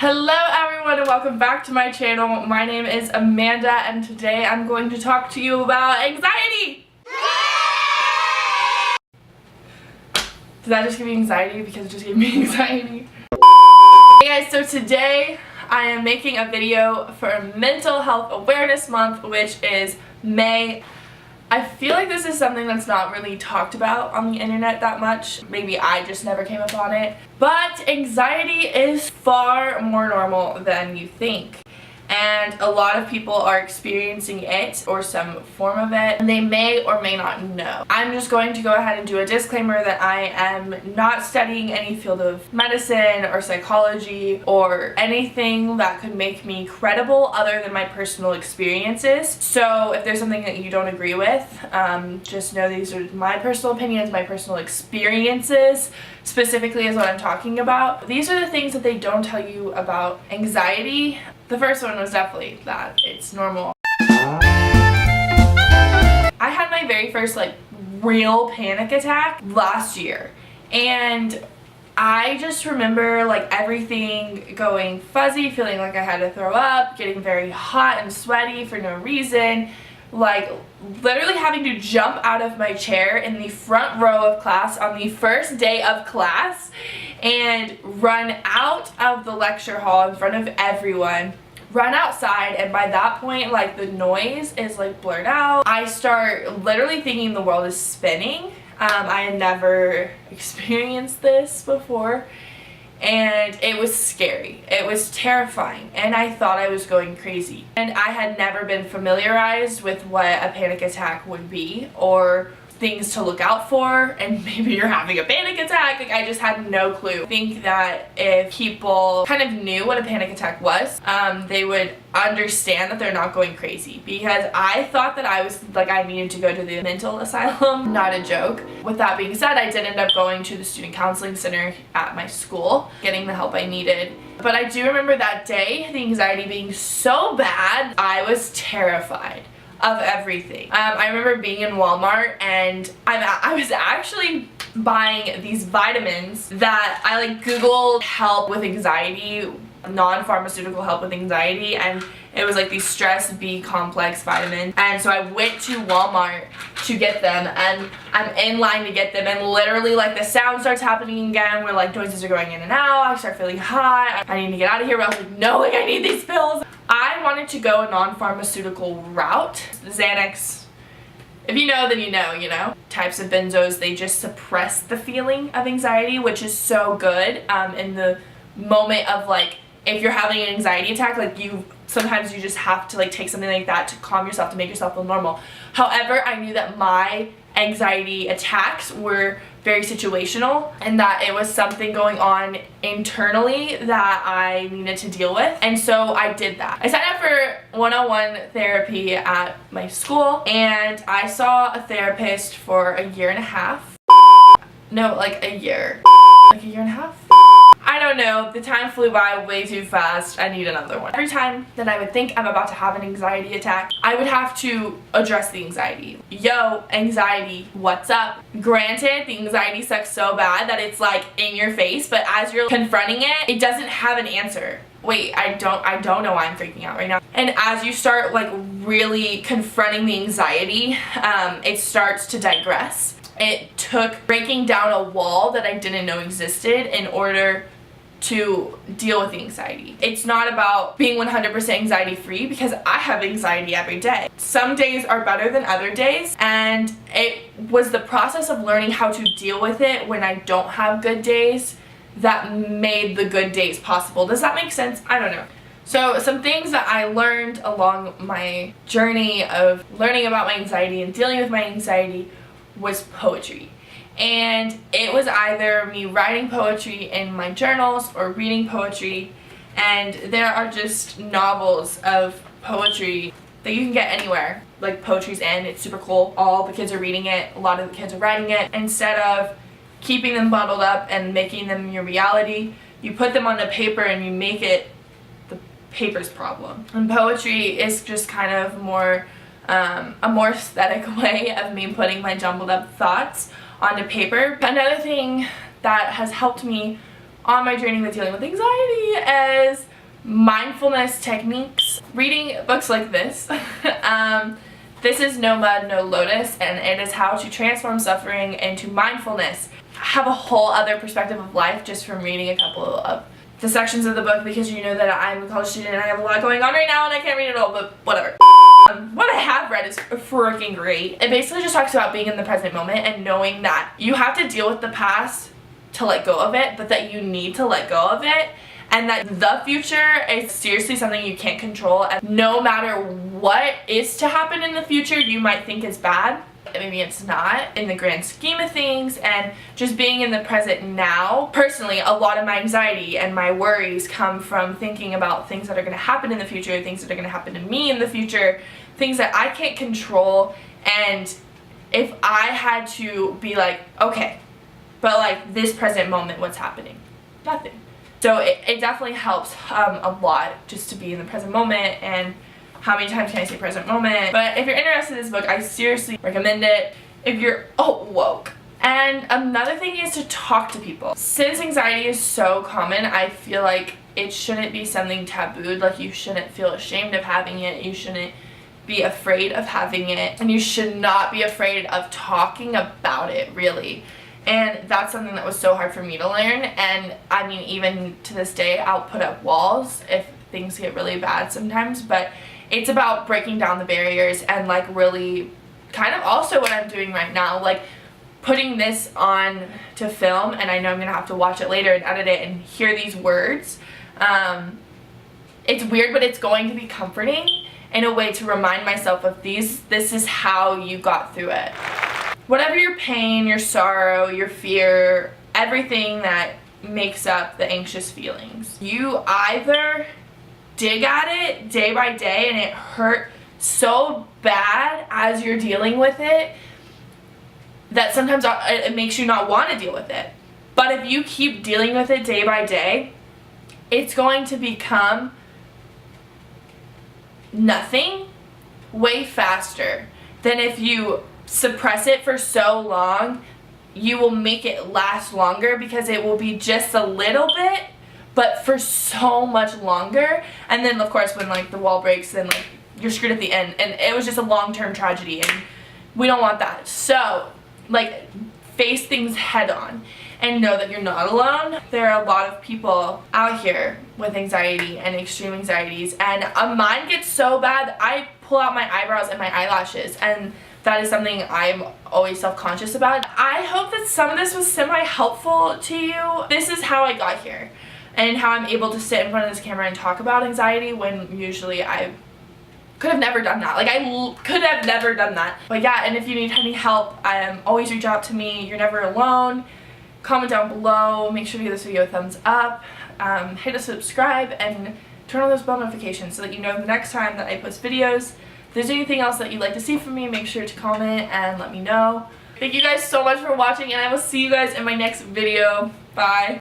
Hello everyone and welcome back to my channel. My name is Amanda and today I'm going to talk to you about anxiety. Did that just give me anxiety? Because it just gave me anxiety. Hey guys, so today I am making a video for Mental Health Awareness Month, which is May. I feel like this is something that's not really talked about on the internet that much. Maybe I just never came upon it. But anxiety is far more normal than you think. And a lot of people are experiencing it or some form of it, and they may or may not know. I'm just going to go ahead and do a disclaimer that I am not studying any field of medicine or psychology or anything that could make me credible other than my personal experiences. So if there's something that you don't agree with, just know these are my personal opinions, my personal experiences specifically is what I'm talking about. These are the things that they don't tell you about anxiety. The first one was definitely that it's normal. I had my very first real panic attack last year, and I just remember everything going fuzzy, feeling like I had to throw up, getting very hot and sweaty for no reason, literally having to jump out of my chair in the front row of class on the first day of class and run out of the lecture hall in front of everyone, run outside, and by that point the noise is blurred out. I start literally thinking the world is spinning. I had never experienced this before, and it was scary. It was terrifying, and I thought I was going crazy. And I had never been familiarized with what a panic attack would be or things to look out for, and maybe you're having a panic attack. I just had no clue. I think that if people kind of knew what a panic attack was, they would understand that they're not going crazy, because I thought that I was I needed to go to the mental asylum. Not a joke. With that being said, I did end up going to the student counseling center at my school, getting the help I needed. But I do remember that day, the anxiety being so bad, I was terrified of everything. I remember being in Walmart, and I was actually buying these vitamins that I googled help with anxiety, non-pharmaceutical help with anxiety, and it was these stress B complex vitamins. And so I went to Walmart to get them, and I'm in line to get them, and literally the sound starts happening again where noises are going in and out. I start feeling hot. I need to get out of here, but I was no, I need these pills. I wanted to go a non-pharmaceutical route. Xanax, if you know, then you know. Types of benzos, they just suppress the feeling of anxiety, which is so good in the moment of if you're having an anxiety attack, sometimes you just have to take something like that to calm yourself, to make yourself feel normal. However, I knew that my anxiety attacks were very situational, and that it was something going on internally that I needed to deal with, and so I did that. I signed up for one-on-one therapy at my school, and I saw a therapist for a year and a half. No, a year. A year and a half? I don't know, the time flew by way too fast. I need another one. Every time that I would think I'm about to have an anxiety attack, I would have to address the anxiety. Yo, anxiety, what's up? Granted, the anxiety sucks so bad that it's in your face, but as you're confronting it, it doesn't have an answer. Wait, I don't know why I'm freaking out right now. And as you start really confronting the anxiety, it starts to digress. It took breaking down a wall that I didn't know existed in order to deal with the anxiety. It's not about being 100% anxiety free, because I have anxiety every day. Some days are better than other days, and it was the process of learning how to deal with it when I don't have good days that made the good days possible. Does that make sense? I don't know. So some things that I learned along my journey of learning about my anxiety and dealing with my anxiety was poetry. And it was either me writing poetry in my journals or reading poetry, and there are just novels of poetry that you can get anywhere. Poetry's in, it's super cool. All the kids are reading it, a lot of the kids are writing it. Instead of keeping them bottled up and making them your reality, you put them on the paper and you make it the paper's problem. And poetry is just kind of more a more aesthetic way of me putting my jumbled up thoughts onto paper. Another thing that has helped me on my journey with dealing with anxiety is mindfulness techniques. Reading books like this. This is No Mud No Lotus, and it is how to transform suffering into mindfulness. I have a whole other perspective of life just from reading a couple of the sections of the book, because you know that I'm a college student and I have a lot going on right now and I can't read it all, but whatever. What I have read is freaking great. It basically just talks about being in the present moment and knowing that you have to deal with the past to let go of it, but that you need to let go of it, and that the future is seriously something you can't control. And no matter what is to happen in the future you might think is bad, maybe it's not in the grand scheme of things, and just being in the present now. Personally, a lot of my anxiety and my worries come from thinking about things that are going to happen in the future, things that are going to happen to me in the future, things that I can't control. And if I had to be like, okay, but like this present moment, what's happening? Nothing. So it definitely helps a lot just to be in the present moment. And how many times can I say present moment? But if you're interested in this book, I seriously recommend it if you're woke. And another thing is to talk to people. Since anxiety is so common, I feel like it shouldn't be something tabooed. Like, you shouldn't feel ashamed of having it. You shouldn't be afraid of having it. And you should not be afraid of talking about it, really. And that's something that was so hard for me to learn. And I mean, even to this day, I'll put up walls if things get really bad sometimes. But it's about breaking down the barriers and like really kind of also what I'm doing right now, like putting this on to film. And I know I'm gonna have to watch it later and edit it and hear these words. It's weird, but it's going to be comforting in a way to remind myself of this is how you got through it. Whatever your pain, your sorrow, your fear, everything that makes up the anxious feelings, you either dig at it day by day and it hurt so bad as you're dealing with it that sometimes it makes you not want to deal with it. But if you keep dealing with it day by day, it's going to become nothing way faster than if you suppress it for so long. You will make it last longer because it will be just a little bit, but for so much longer. And then of course when like the wall breaks, then like you're screwed at the end, and it was just a long-term tragedy, and we don't want that. So like, face things head on and know that you're not alone. There are a lot of people out here with anxiety and extreme anxieties, and mine gets so bad I pull out my eyebrows and my eyelashes, and that is something I'm always self-conscious about. I hope that some of this was semi-helpful to you. This is how I got here and how I'm able to sit in front of this camera and talk about anxiety when usually I could have never done that. Like, I could have never done that. But yeah, and if you need any help, always reach out to me. You're never alone. Comment down below. Make sure to give this video a thumbs up. Hit a subscribe and turn on those bell notifications so that you know the next time that I post videos. If there's anything else that you'd like to see from me, make sure to comment and let me know. Thank you guys so much for watching, and I will see you guys in my next video. Bye.